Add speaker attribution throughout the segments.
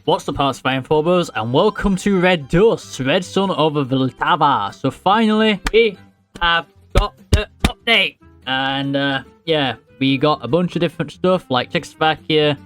Speaker 1: What's up, Hearts Fire Phobos, and welcome to Red Dusk, Red Sun Over Vltava. So finally, we have got the update. And yeah, we got a bunch of different stuff like Czechoslovakia,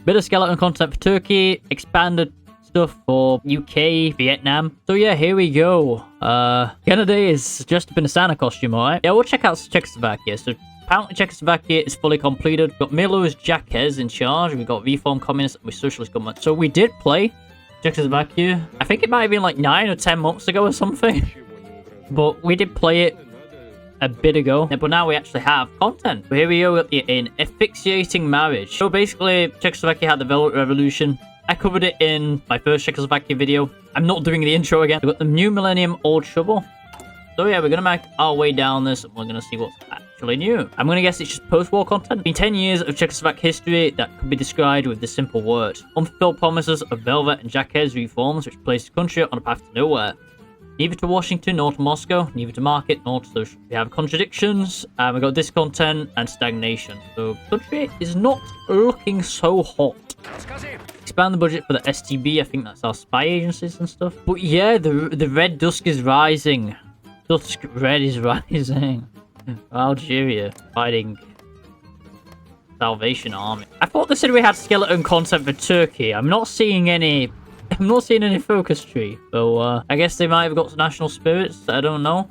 Speaker 1: bit of skeleton content for Turkey, expanded stuff for UK, Vietnam. So yeah, here we go. Canada is just up in a Santa costume, alright? Yeah, we'll check out Czechoslovakia. So apparently Czechoslovakia is fully completed. We've got Milo's Jaquez in charge. We've got reformed communist with socialist government. So we did play Czechoslovakia. I think it might have been like 9 or 10 months ago or something. But we did play it a bit ago. But now we actually have content. So here we go in asphyxiating marriage. So basically, Czechoslovakia had the Velvet Revolution. I covered it in my first Czechoslovakia video. I'm not doing the intro again. We've got the new millennium, old trouble. So yeah, we're going to make our way down this and we're going to see what's actually new. I'm going to guess it's just post-war content. It's been 10 years of Czechoslovak history that could be described with this simple word. Unfulfilled promises of Velvet and Jaquez reforms which placed the country on a path to nowhere. Neither to Washington nor to Moscow, neither to market nor to social. We have contradictions, and we've got discontent and stagnation. So the country is not looking so hot. Expand the budget for the STB, I think that's our spy agencies and stuff. But yeah, the Red Dusk is rising. Dusk Red is rising. Algeria fighting Salvation Army. I thought they said we had skeleton content for Turkey. I'm not seeing any focus tree. So I guess they might have got national spirits. I don't know.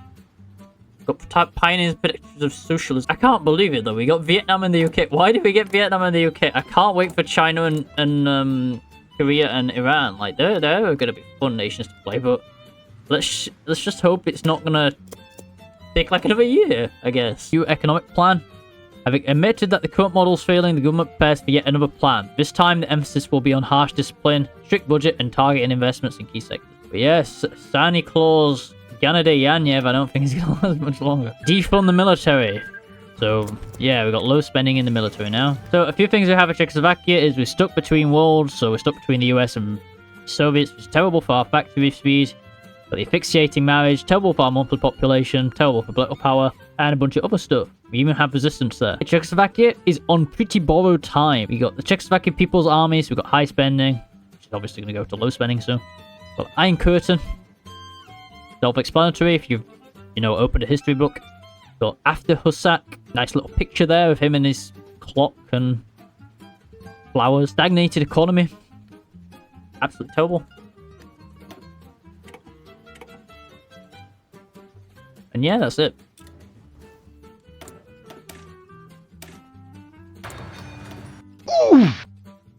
Speaker 1: Got pioneers pictures of socialism. I can't believe it though. We got Vietnam and the UK. Why did we get Vietnam and the UK? I can't wait for China and Korea and Iran. Like they're gonna be fun nations to play, but let's just hope it's not gonna take like another year, I guess. New economic plan. Having admitted that the current model's failing, the government prepares for yet another plan. This time, the emphasis will be on harsh discipline, strict budget, and targeting investments in key sectors. But yes, Santa Claus, Ganade Yanyev, I don't think he's going to last much longer. Defund the military. So, yeah, we've got low spending in the military now. So, a few things we have in Czechoslovakia is we're stuck between worlds. So, we're stuck between the US and Soviets, which is terrible for our factory speed. Got the asphyxiating marriage, terrible for our monthly population, terrible for political power, and a bunch of other stuff. We even have resistance there. Czechoslovakia is on pretty borrowed time. We got the Czechoslovakian People's Armies, we've got high spending, which is obviously going to go to low spending soon. Got Iron Curtain, self-explanatory if you've, opened a history book. Got After Husak, nice little picture there of him and his clock and flowers. Stagnated economy, absolutely terrible. And yeah, that's it.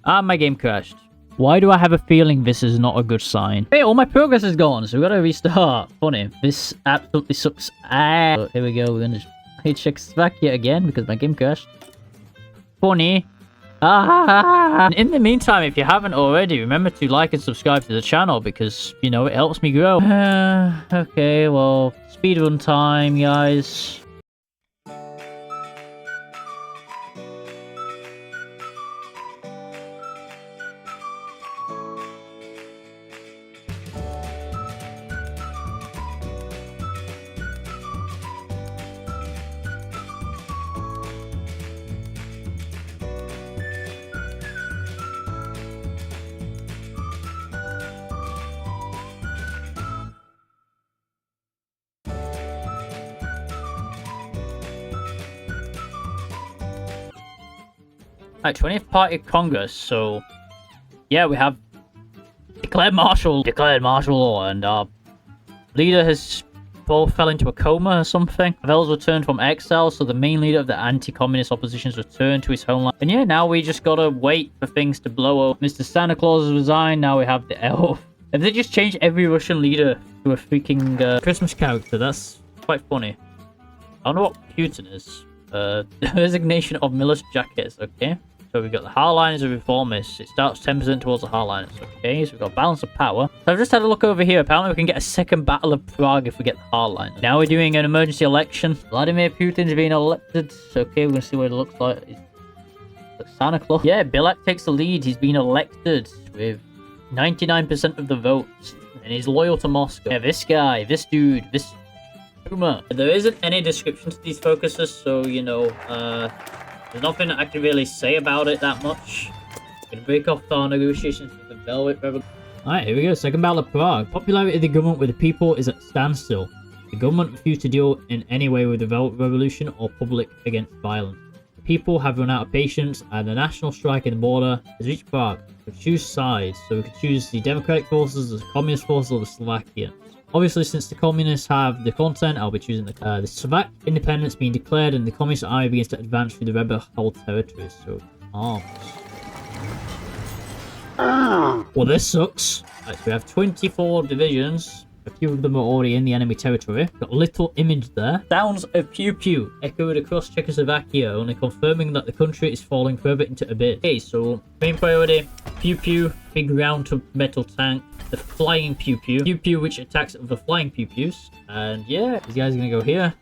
Speaker 1: My game crashed. Why do I have a feeling this is not a good sign? Hey, all my progress is gone, so we gotta restart. Funny. This absolutely sucks. So here we go. We're gonna just play Czechoslovakia again because my game crashed. Funny. And in the meantime, if you haven't already, remember to like and subscribe to the channel because, it helps me grow. Okay, well, speedrun time, guys. Right, 20th Party Congress, so yeah, we have declared martial law, and our leader has fell into a coma or something. Havel's returned from exile, so the main leader of the anti-communist opposition has returned to his homeland. And yeah, now we just gotta wait for things to blow up. Mr. Santa Claus has resigned, now we have the elf. If they just change every Russian leader to a freaking Christmas character, that's quite funny. I don't know what Putin is. Resignation of Milo's Jaquez, okay. So we've got the hardliners and reformists. It starts 10% towards the hardliners. Okay, so we've got balance of power. So I've just had a look over here. Apparently we can get a second Battle of Prague if we get the hardliners. Now we're doing an emergency election. Vladimir Putin's being elected. Okay, we're going to see what it looks like. Santa Claus. Yeah, Bilak takes the lead. He's been elected with 99% of the votes. And he's loyal to Moscow. Yeah, this guy, this dude, this Puma. There isn't any description to these focuses, so, there's nothing I can really say about it that much. We're going to break off our negotiations with the Velvet Revolution. Alright, here we go. Second Battle of Prague. Popularity of the government with the people is at standstill. The government refused to deal in any way with the Velvet Revolution or public against violence. The people have run out of patience, and the national strike in the border has reached Prague. We choose sides, so we could choose the democratic forces, the communist forces, or the Slovakians. Obviously, since the communists have the content, I'll be choosing the Slovak independence being declared, and the communist army begins to advance through the rebel-held territories. So, arms. Well, this sucks. Right, so we have 24 divisions. A few of them are already in the enemy territory. Got a little image there. Sounds of pew pew echoed across Czechoslovakia, only confirming that the country is falling further into abyss. Okay, so main priority, pew pew, big round metal tank. The flying pew pew. Pew pew which attacks the flying pew pews. And yeah, these guys are gonna go here.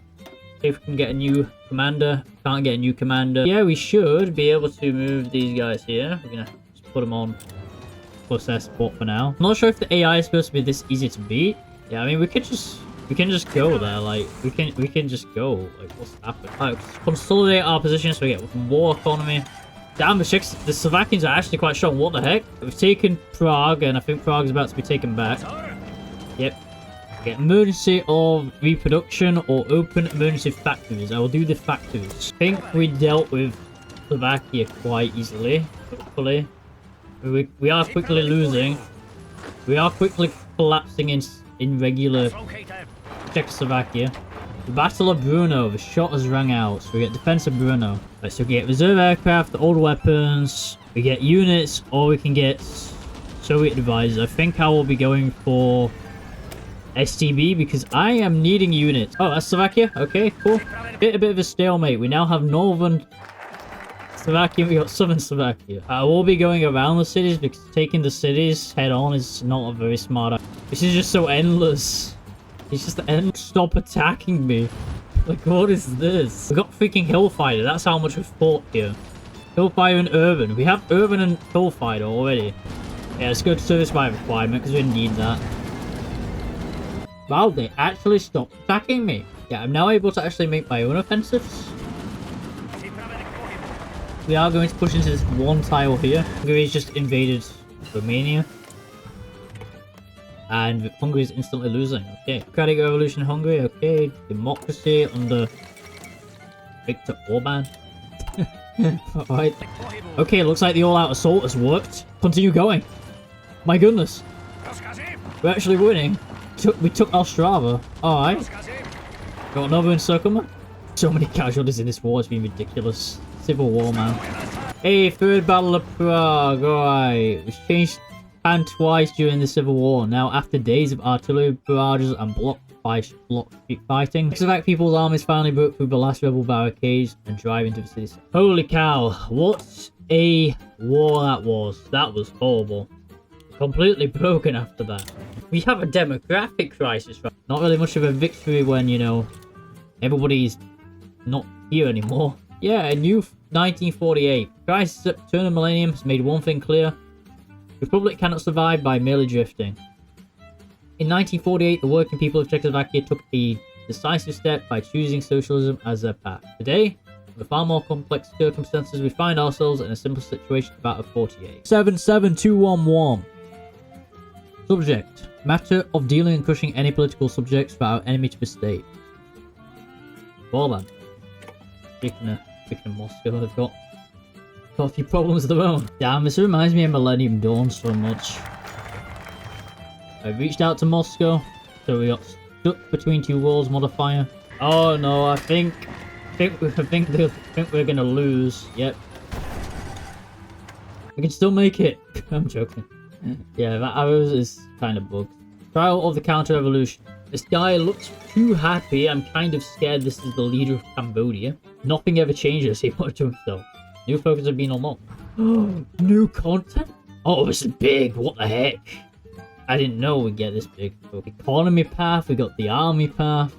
Speaker 1: See if we can get a new commander. Can't get a new commander. Yeah, we should be able to move these guys here. We're gonna just put them on plus their support for now. I'm not sure if the AI is supposed to be this easy to beat. Yeah, I mean we can just go there. Like we can just go. Like what's happened? Alright, consolidate our position so we get war economy. Damn, the Slovakians are actually quite strong. What the heck? We've taken Prague, and I think Prague is about to be taken back. Yep. Get emergency of reproduction or open emergency factories. I will do the factories. I think we dealt with Slovakia quite easily. Hopefully. We are quickly losing. We are quickly collapsing in regular Czechoslovakia. The Battle of Brno. The shot has rang out. So we get defense of Brno. Right, so we get reserve aircraft, old weapons. We get units, or we can get Soviet devices. I think I will be going for STB because I am needing units. Oh, that's Slovakia. Okay, cool. Get a bit of a stalemate. We now have northern Slovakia, we got southern Slovakia. I will be going around the cities because taking the cities head on is not a very smart idea. This is just so endless. It's just endless. Stop attacking me. Like, what is this? We got freaking Hillfighter. That's how much we fought here. Hillfighter and Urban. We have Urban and Hillfighter already. Yeah, let's go to service by requirement because we need that. Wow, they actually stopped attacking me. Yeah, I'm now able to actually make my own offensives. We are going to push into this one tile here. Hungary's just invaded Romania. And Hungary is instantly losing. Okay. Democratic Revolution in Hungary. Okay. Democracy under Viktor Orban. Alright. Okay, looks like the all-out assault has worked. Continue going. My goodness. We're actually winning. We took Ostrava. Alright. Got another encirclement. So many casualties in this war. It's been ridiculous. Civil War, man. Hey, third Battle of Prague. Alright. We've changed hand twice during the Civil War. Now, after days of artillery barrages and block street fighting, Czechoslovak people's armies finally broke through the last rebel barricades and drive into the city. Holy cow. What a war that was. That was horrible. Completely broken after that. We have a demographic crisis, right? Not really much of a victory when, you know, everybody's not here anymore. Yeah, a new 1948. Crisis at the turn of the millennium has made one thing clear. Republic cannot survive by merely drifting. In 1948, the working people of Czechoslovakia took a decisive step by choosing socialism as their path. Today, with far more complex circumstances, we find ourselves in a simple situation about a 48. 77211. Subject. Matter of dealing and crushing any political subjects for our enemy to the state. Well then. Speaking of Moscow, they've got a few problems of their own. Damn, this reminds me of Millennium Dawn so much. I reached out to Moscow, so we got stuck between two worlds modifier. Oh no, I think we're gonna lose. Yep. We can still make it. I'm joking. Yeah, that arrows is kind of bugged. Trial of the counter-revolution. This guy looks too happy. I'm kind of scared this is the leader of Cambodia. Nothing ever changes, he put to himself. New focus have been unlocked. New content? Oh, this is big. What the heck? I didn't know we'd get this big. Economy path. We got the army path.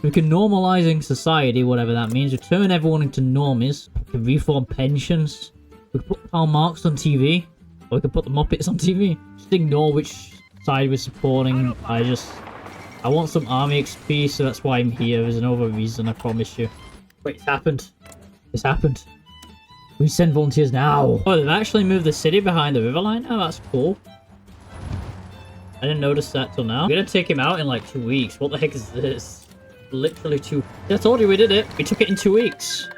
Speaker 1: We can normalizing society, whatever that means. We turn everyone into normies. We can reform pensions. We can put Karl Marx on TV. Or we can put the Muppets on TV. Just ignore which side we're supporting. I want some army XP, so that's why I'm here. There's no other reason, I promise you. Wait, it's happened. It's happened. We send volunteers now. Oh, they've actually moved the city behind the river line now. That's cool. I didn't notice that till now. We're gonna take him out in like 2 weeks. What the heck is this? Literally 2... I told you we did it. We took it in 2 weeks.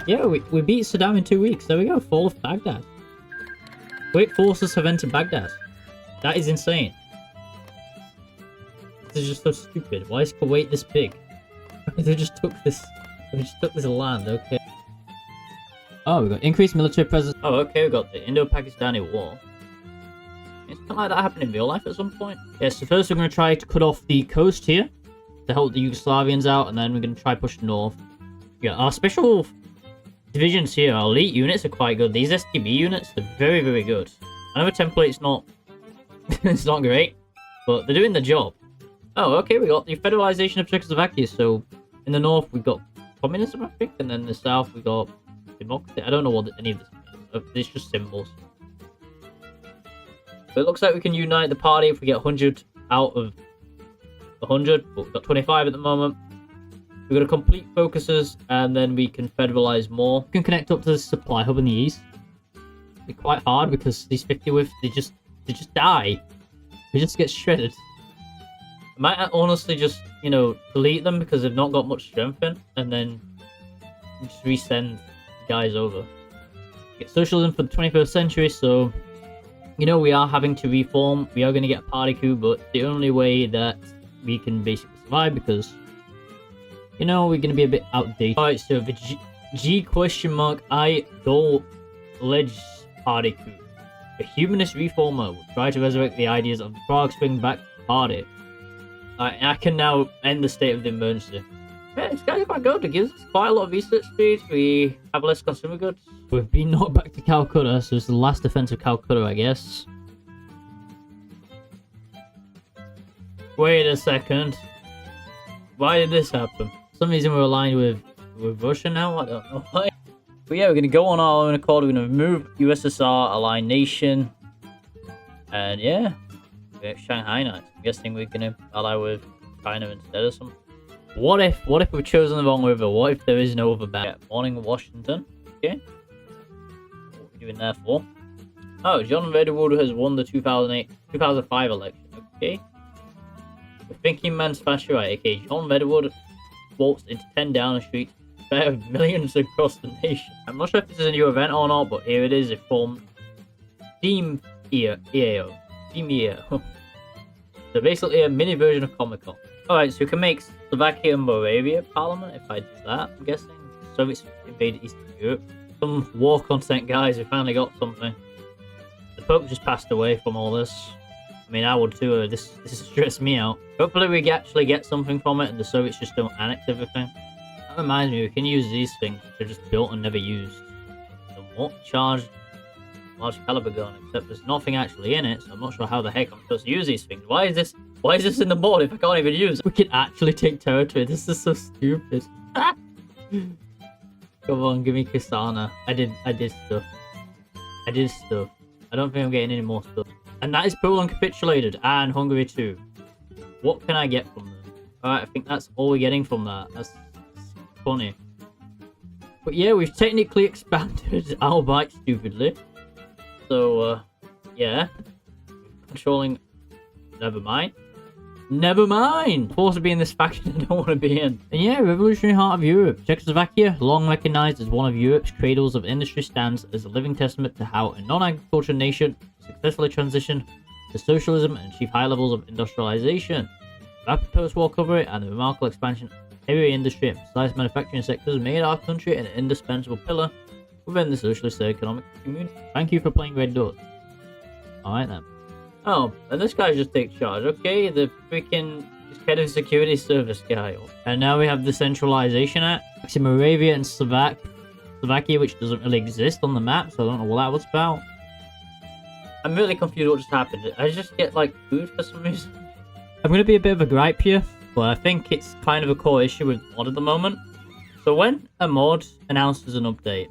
Speaker 1: Yeah, we beat Saddam in 2 weeks. There we go. Fall of Baghdad. Kuwait forces have entered Baghdad. That is insane. This is just so stupid. Why is Kuwait this big? They just took this... They just took this land, okay. Oh, we got increased military presence. Oh, okay, we got the Indo-Pakistani war. It's kind of like that happened in real life at some point. Yeah, so first we're going to try to cut off the coast here to help the Yugoslavians out, and then we're going to try push north. Yeah, our special divisions here, our elite units are quite good. These STB units, they're very, very good. I know the template's not... it's not great, but they're doing the job. Oh, okay, we got the federalization of Czechoslovakia. So in the north, we got communism, I think, and then in the south, we got democracy. I don't know what any of this means. It's just symbols. But it looks like we can unite the party if we get 100 out of 100, but we've got 25 at the moment. We've got to complete focuses, and then we can federalize more. We can connect up to the supply hub in the east. It'll be quite hard because these 50 whiffs, they just die. They just get shredded. I might honestly just, you know, delete them because they've not got much strength in, and then just resend guys over. Get socialism for the 21st century, so you know we are having to reform. We are going to get a party coup, but the only way that we can basically survive because, you know, we're going to be a bit outdated. Alright, so the G question mark idol ledge party coup. A humanist reformer will try to resurrect the ideas of the Prague Spring Back Party. I can now end the state of the emergency. Yeah, it's kind of quite good. It gives us quite a lot of research speed. We have less consumer goods. We've been knocked back to Calcutta, so it's the last defense of Calcutta, I guess. Wait a second. Why did this happen? For some reason we're aligned with Russia now. I don't know why. But yeah, we're going to go on our own accord. We're going to remove USSR, aligned nation. And yeah, we have Shanghai now. I'm guessing we're going to ally with China instead or something. What if we've chosen the wrong river? What if there is no other bad? Yeah, morning Washington. Okay. What are we doing there for? Oh, John Redwood has won the 2005 election. Okay. The thinking man's Spatcherite, aka John Redwood, waltzed into 10 Downing Street, fair millions across the nation. I'm not sure if this is a new event or not, but here it is. It formed Team EAO. Team EAO. So basically a mini version of Comic Con. Alright, so we can make Slovakia and Moravia Parliament if I do that, I'm guessing. Soviets invaded Eastern Europe. Some war content, guys, we finally got something. The Pope just passed away from all this. I mean, I would too. This stressed me out. Hopefully we actually get something from it and the Soviets just don't annex everything. That reminds me, we can use these things. They're just built and never used. So what? Charged large caliber gun, except there's nothing actually in it, so I'm not sure how the heck I'm supposed to use these things. Why is this in the board if I can't even use it? We can actually take territory. This is so stupid. Come on, give me Kisana. I did stuff. I did stuff. I don't think I'm getting any more stuff. And that is Poland capitulated, and Hungary too. What can I get from them? Alright, I think that's all we're getting from that. That's funny. But yeah, we've technically expanded our bike stupidly. So, yeah. Controlling... Never mind. Never mind! Forced to be in this faction I don't want to be in. And yeah, revolutionary heart of Europe. Czechoslovakia, long recognized as one of Europe's cradles of industry, stands as a living testament to how a non-agricultural nation successfully transitioned to socialism and achieve high levels of industrialization. Rapid post-war recovery and the remarkable expansion of heavy industry and precise manufacturing sectors made our country an indispensable pillar within the socialist economic community. Thank you for playing Red Dusk. Alright then. Oh, and this guy just takes charge. Okay, the freaking head of security service guy. And now we have the Centralization Act. In Moravia and Slovakia, which doesn't really exist on the map, so I don't know what that was about. I'm really confused what just happened. I just get, like, food for some reason. I'm going to be a bit of a gripe here, but I think it's kind of a core issue with mod at the moment. So when a mod announces an update,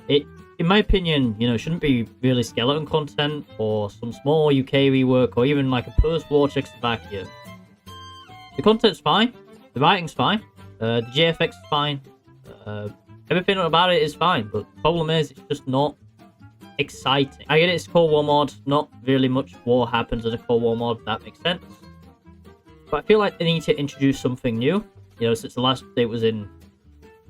Speaker 1: it, in my opinion, you know, shouldn't be really skeleton content or some small UK rework or even like a post-war Czechoslovakia. The content's fine, the writing's fine, the JFX is fine, everything about it is fine, but the problem is it's just not exciting. I get it's Cold War mod. Not really much war happens in a Cold War mod. That makes sense. But I feel like they need to introduce something new. You know, since the last update was in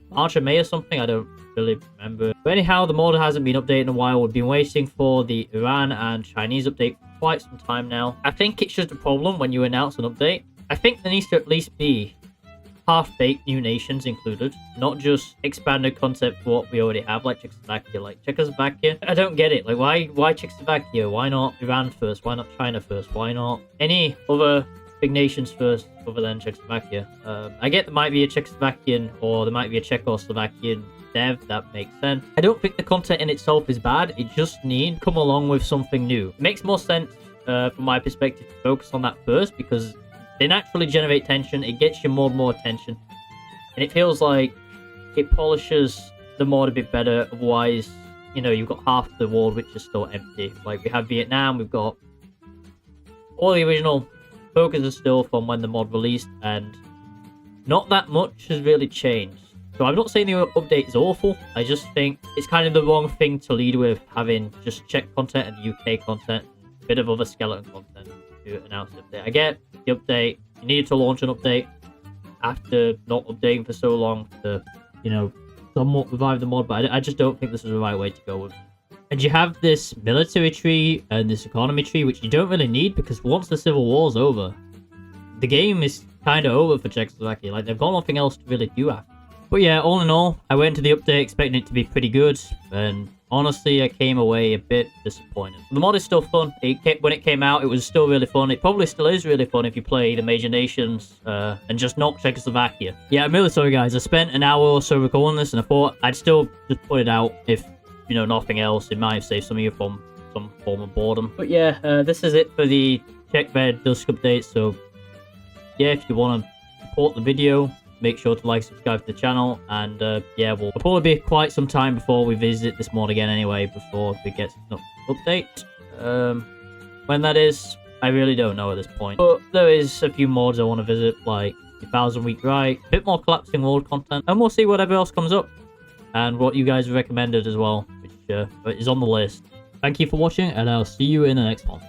Speaker 1: March or May or something. I don't really remember. But anyhow, the mod hasn't been updated in a while. We've been waiting for the Iran and Chinese update for quite some time now. I think it's just a problem when you announce an update. I think there needs to at least be half-baked new nations included, not just expanded concept for what we already have, like Czechoslovakia. Like Czechoslovakia, I don't get it. Like, why Czechoslovakia? Why not Iran first? Why not China first? Why not any other big nations first other than Czechoslovakia? I get there might be a Czechoslovakian or there might be a Czechoslovakian dev. That makes sense. I don't think the content in itself is bad. It just needs to come along with something new. It makes more sense from my perspective to focus on that first, because they naturally generate tension. It gets you more and more attention, and it feels like it polishes the mod a bit better. Otherwise, you know, you've got half the world which is still empty. Like, we have Vietnam, we've got all the original focus is still from when the mod released, and not that much has really changed. So I'm not saying the update is awful. I just think it's kind of the wrong thing to lead with, having just Czech content and UK content, a bit of other skeleton content to announce the update. I get the update. You needed to launch an update after not updating for so long to, you know, somewhat revive the mod, but I just don't think this is the right way to go with. And you have this military tree and this economy tree, which you don't really need, because once the Civil War's over, the game is kind of over for Czechoslovakia. Like, they've got nothing else to really do after. But yeah, all in all, I went to the update expecting it to be pretty good, and honestly, I came away a bit disappointed. The mod is still fun. When it came out, it was still really fun. It probably still is really fun if you play the major nations and just not Czechoslovakia. Yeah, I'm really sorry, guys. I spent an hour or so recording this, and I thought I'd still just put it out if, you know, nothing else. It might have saved some of you from some form of boredom. But yeah, this is it for the Czech Red Dusk update. So yeah, if you want to support the video, make sure to like, subscribe to the channel, and yeah, it'll probably be quite some time before we visit this mod again anyway, before we get an update. When that is, I really don't know at this point. But there is a few mods I want to visit, like the 1000 Week Right, a bit more collapsing world content, and we'll see whatever else comes up, and what you guys recommended as well, which is on the list. Thank you for watching, and I'll see you in the next one.